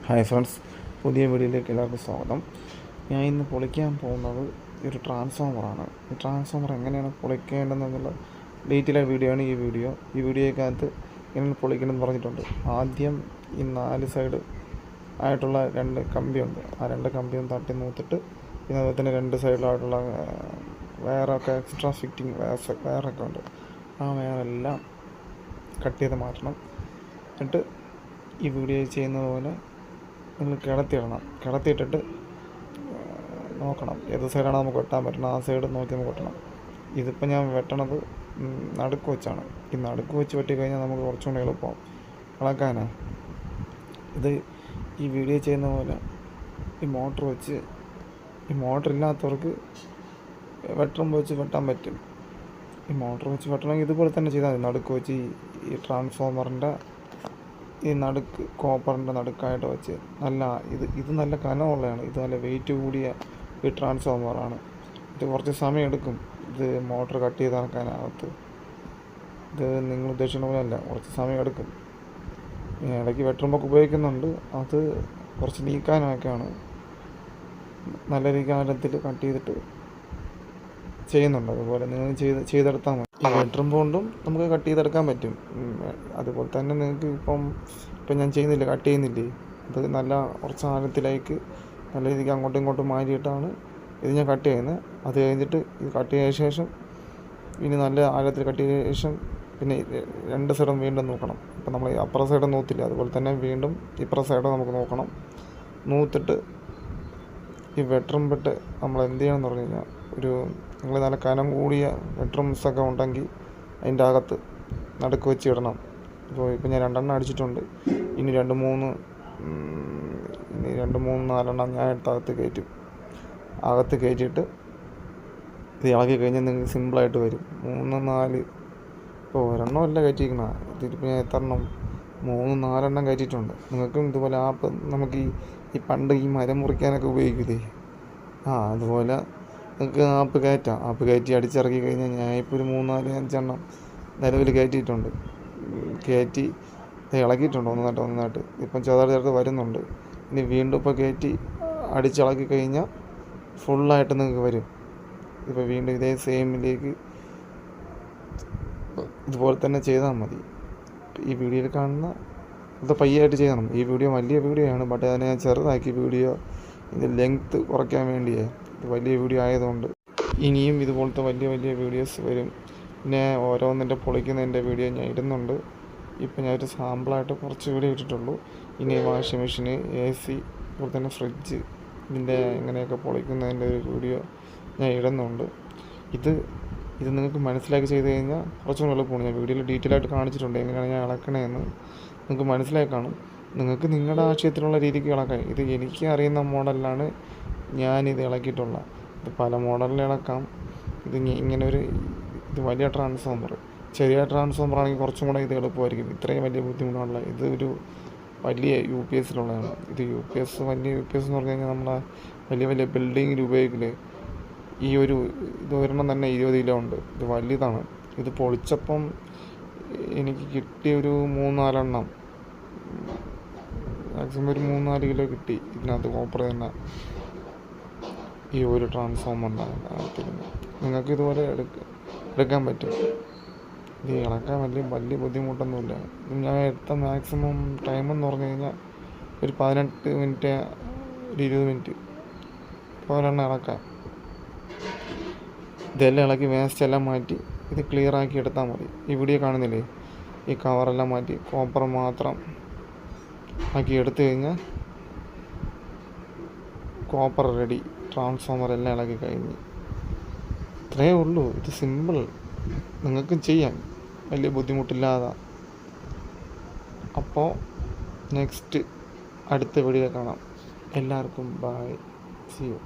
Hi friends, പുതിയ വീഡിയോയിലേക്ക് എല്ലാവർക്കും സ്വാഗതം. ഞാൻ ഇന്ന് പൊളിക്കാൻ പോകുന്നത് ഒരു ട്രാൻസ്ഫോമറാണ്. ഈ ട്രാൻസ്ഫോമർ എങ്ങനെയാണ് പൊളിക്കേണ്ടതെന്നുള്ള ഡീറ്റെയിൽ വീഡിയോ ആണ് ഈ വീഡിയോയ്ക്കകത്ത് എങ്ങനെ പൊളിക്കണമെന്ന് പറഞ്ഞിട്ടുണ്ട്. ആദ്യം ഈ 4 സൈഡ് ആയിട്ടുള്ള 2 കമ്പിയുണ്ട്. ആ 2 കമ്പിയും തട്ടി നൂത്തിട്ട് പിന്നെ അതുപോലെ തന്നെ 2 സൈഡിലായിട്ടുള്ള വയറൊക്കെ എക്സ്ട്രാ ഫിറ്റിംഗ് വയറൊക്കെ ഉണ്ട്. ആ വയറെല്ലാം കട്ട് ചെയ്ത് മാറ്റണം. എന്നിട്ട് ഈ വീഡിയോ ചെയ്യുന്നത് പോലെ നിങ്ങൾ കിടത്തിയിട്ടിട്ട് നോക്കണം ഏത് സൈഡാണ് നമുക്ക് വെട്ടാൻ പറ്റുന്നത്, ആ സൈഡ് നോക്കി നമുക്ക് വെട്ടണം. ഇതിപ്പോൾ ഞാൻ വെട്ടണത് നടുക്ക് വെച്ചാണ്. ഈ നടുക്ക് വെച്ച് വെട്ടി കഴിഞ്ഞാൽ നമുക്ക് കുറച്ചുകൂടി എളുപ്പം ഇളക്കാനാണ്. ഇത് ഈ വീഡിയോ ചെയ്യുന്ന പോലെ ഈ മോട്ടർ ഇല്ലാത്തവർക്ക് വെച്ച് വെട്ടാൻ പറ്റും. ഈ മോട്ടർ വെച്ച് വെട്ടണമെങ്കിൽ ഇതുപോലെ തന്നെ ചെയ്താൽ മതി. നടുക്ക് വെച്ച് ഈ ട്രാൻസ്ഫോമറിൻ്റെ ഈ നടുക്ക് കോപ്പറിൻ്റെ നടുക്കായിട്ട് വെച്ച് ഇത് നല്ല കനമുള്ളതാണ്. ഇത് നല്ല വെയിറ്റ് കൂടിയ ഈ ട്രാൻസ്ഫോമറാണ്. ഇത് കുറച്ച് സമയം എടുക്കും. ഇത് മോട്ടർ കട്ട് ചെയ്ത് ഇറക്കാനകത്ത് ഇത് നിങ്ങൾ ഉദ്ദേശിക്കുന്ന പോലെ അല്ല, കുറച്ച് സമയം എടുക്കും. ഇടയ്ക്ക് വെട്ടുമ്പോൾ ഉപയോഗിക്കുന്നുണ്ട്. അത് കുറച്ച് നീക്കാനൊക്കെയാണ്. നല്ല രീതിയിൽ കട്ട് ചെയ്തിട്ട് ചെയ്യുന്നുണ്ട്. അതുപോലെ നിങ്ങൾ ചെയ്തെടുത്താൽ മതി. വെട്ടുമ്പോൾ കൊണ്ടും നമുക്ക് കട്ട് ചെയ്തെടുക്കാൻ പറ്റും. അതുപോലെ തന്നെ നിങ്ങൾക്ക് ഇപ്പം ഞാൻ ചെയ്യുന്നില്ല, കട്ട് ചെയ്യുന്നില്ലേ, അത് നല്ല കുറച്ച് ആഴത്തിലേക്ക് നല്ല രീതിക്ക് അങ്ങോട്ടും ഇങ്ങോട്ടും മാറ്റിയിട്ടാണ് ഇത് ഞാൻ കട്ട് ചെയ്യുന്നത്. അത് കഴിഞ്ഞിട്ട് ഇത് കട്ട് ചെയ്ത ശേഷം ഇനി നല്ല ആഴത്തിൽ കട്ട് ചെയ്ത ശേഷം പിന്നെ 2 സൈഡും വീണ്ടും നോക്കണം. ഇപ്പം നമ്മൾ അപ്പുറ സൈഡ് നോത്തില്ല, അതുപോലെ തന്നെ വീണ്ടും ഇപ്പുറ സൈഡ് നമുക്ക് നോക്കണം. നൂത്തിട്ട് ഈ വെട്ടുമ്പട്ട് നമ്മൾ എന്ത് ചെയ്യണമെന്ന് പറഞ്ഞു കഴിഞ്ഞാൽ, നിങ്ങൾ നല്ല കനം കൂടിയ ബെഡ്റൂംസൊക്കെ ഉണ്ടെങ്കിൽ അതിൻ്റെ അകത്ത് നടുക്ക് വെച്ച് ഇടണം. ഇപ്പം ഞാൻ 2 അടിച്ചിട്ടുണ്ട്. ഇനി 2, 3, 4 ഞാൻ അകത്ത് കയറ്റിയിട്ട് ഇത് ഇളക്കി കഴിഞ്ഞാൽ നിങ്ങൾക്ക് സിമ്പിളായിട്ട് വരും. 3, 4 ഇപ്പോൾ ഒരെണ്ണമല്ല കയറ്റിയിരിക്കണം. ഇതിപ്പോൾ ഞാൻ 3, 4 കയറ്റിയിട്ടുണ്ട്. നിങ്ങൾക്കും ഇതുപോലെ നമുക്ക് ഈ പണ്ട് ഈ മരം മുറിക്കാനൊക്കെ ഉപയോഗിക്കില്ലേ, അതുപോലെ നിങ്ങൾക്ക് ആപ്പ് കയറ്റി അടിച്ചിറക്കി കഴിഞ്ഞാൽ ഞാൻ ഇപ്പോൾ ഒരു 3, 4, 5 നിലവിൽ കയറ്റിയിട്ടുണ്ട്. കയറ്റി ഇളക്കിയിട്ടുണ്ട് ഒന്നായിട്ട്. ഇപ്പം ചെറുതായിട്ട് വരുന്നുണ്ട്. ഇനി വീണ്ടും ഇപ്പോൾ കയറ്റി അടിച്ചിളക്കി കഴിഞ്ഞാൽ ഫുള്ളായിട്ട് നിങ്ങൾക്ക് വരും. ഇപ്പോൾ വീണ്ടും ഇതേ സെയിമിലേക്ക് ഇതുപോലെ തന്നെ ചെയ്താൽ മതി. ഈ വീഡിയോയിൽ കാണുന്ന ഇത് പയ്യായിട്ട് ചെയ്യണം. ഈ വീഡിയോ വലിയ വീഡിയോ ആണ്, ബട്ട് അതിനെ ഞാൻ ചെറുതാക്കി ഇത് ലെങ്ത്ത് കുറയ്ക്കാൻ വേണ്ടിയേ. ഇത് വലിയ വീഡിയോ ആയതുകൊണ്ട് ഇനിയും ഇതുപോലത്തെ വലിയ വീഡിയോസ് വരും. പിന്നെ ഓരോന്നിൻ്റെ പൊളിക്കുന്നതിൻ്റെ വീഡിയോ ഞാൻ ഇടുന്നുണ്ട്. ഇപ്പം ഞാൻ ഒരു സാമ്പിളായിട്ട് കുറച്ച് വീഡിയോ ഇട്ടിട്ടുള്ളൂ. ഇനി വാഷിംഗ് മെഷീന്, AC, അതുപോലെ തന്നെ ഫ്രിഡ്ജ്, ഇതിൻ്റെ എങ്ങനെയൊക്കെ പൊളിക്കുന്നതിൻ്റെ ഒരു വീഡിയോ ഞാൻ ഇടുന്നുണ്ട്. ഇത് നിങ്ങൾക്ക് മനസ്സിലാക്കി ചെയ്ത് കഴിഞ്ഞാൽ കുറച്ചുകൂടി എളുപ്പമാണ്. ഞാൻ വീഡിയോയിൽ ഡീറ്റെയിൽ ആയിട്ട് കാണിച്ചിട്ടുണ്ട് എങ്ങനെയാണ് ഞാൻ ഇളക്കണതെന്ന്. നിങ്ങൾക്ക് മനസ്സിലായി കാണും. നിങ്ങൾക്ക് നിങ്ങളുടെ ആശയത്തിലുള്ള രീതിക്ക് ഇളക്കാം. ഇത് എനിക്ക് അറിയുന്ന മോഡലിലാണ് ഞാനിത് ഇളക്കിയിട്ടുള്ളത്. ഇത് പല മോഡലിൽ ഇളക്കാം. ഇത് വലിയ ട്രാൻസ്ഫോമർ, ചെറിയ ട്രാൻസ്ഫോമർ ആണെങ്കിൽ കുറച്ചും കൂടെ ഇത് എളുപ്പമായിരിക്കും. ഇത്രയും വലിയ ബുദ്ധിമുട്ടുള്ള ഇത് ഒരു വലിയ UPS ഇത് വലിയ UPS എന്ന് പറഞ്ഞു കഴിഞ്ഞാൽ നമ്മളെ വലിയ ബിൽഡിങ്ങിൽ ഉപയോഗിക്കില്ലേ, ഇത് ഒരെണ്ണം തന്നെ 20 കിലോ ഉണ്ട്. ഇത് വലുതാണ്. ഇത് പൊളിച്ചപ്പം എനിക്ക് കിട്ടിയ ഒരു 3-4 മാക്സിമം ഒരു 3-4 കിലോ കിട്ടി. ഇതിനകത്ത് കോപ്പർ തന്നെ ഈ ഒരു ട്രാൻസ്ഫോമറിൻ്റെ നിങ്ങൾക്ക് ഇതുപോലെ എടുക്കാൻ പറ്റും. ഇത് ഇളക്കാൻ വലിയ ബുദ്ധിമുട്ടൊന്നുമില്ല. ഞാൻ എടുത്ത മാക്സിമം ടൈമെന്ന് പറഞ്ഞു കഴിഞ്ഞാൽ ഒരു 18 മിനിറ്റ്, ഒരു 20 മിനിറ്റ് ഒരെണ്ണം ഇളക്കാം. ഇതെല്ലാം ഇളക്കി വേസ്റ്റ് എല്ലാം മാറ്റി ഇത് ക്ലിയർ ആക്കി എടുത്താൽ മതി. ഈ വീഡിയോ കാണുന്നില്ലേ, ഈ കവറെല്ലാം മാറ്റി കോപ്പർ മാത്രം ആക്കി എടുത്തു കഴിഞ്ഞാൽ കോപ്പർ റെഡി. ട്രാൻസ്ഫോമർ എല്ലാം ഇളക്കി കഴിഞ്ഞ് ഇത്രയേ ഉള്ളൂ. ഇത് സിമ്പിൾ, നിങ്ങൾക്കും ചെയ്യാം വലിയ ബുദ്ധിമുട്ടില്ലാതെ. അപ്പോൾ നെക്സ്റ്റ് അടുത്ത വീഡിയോ കാണാം. എല്ലാവർക്കും ബൈ, സീ യു.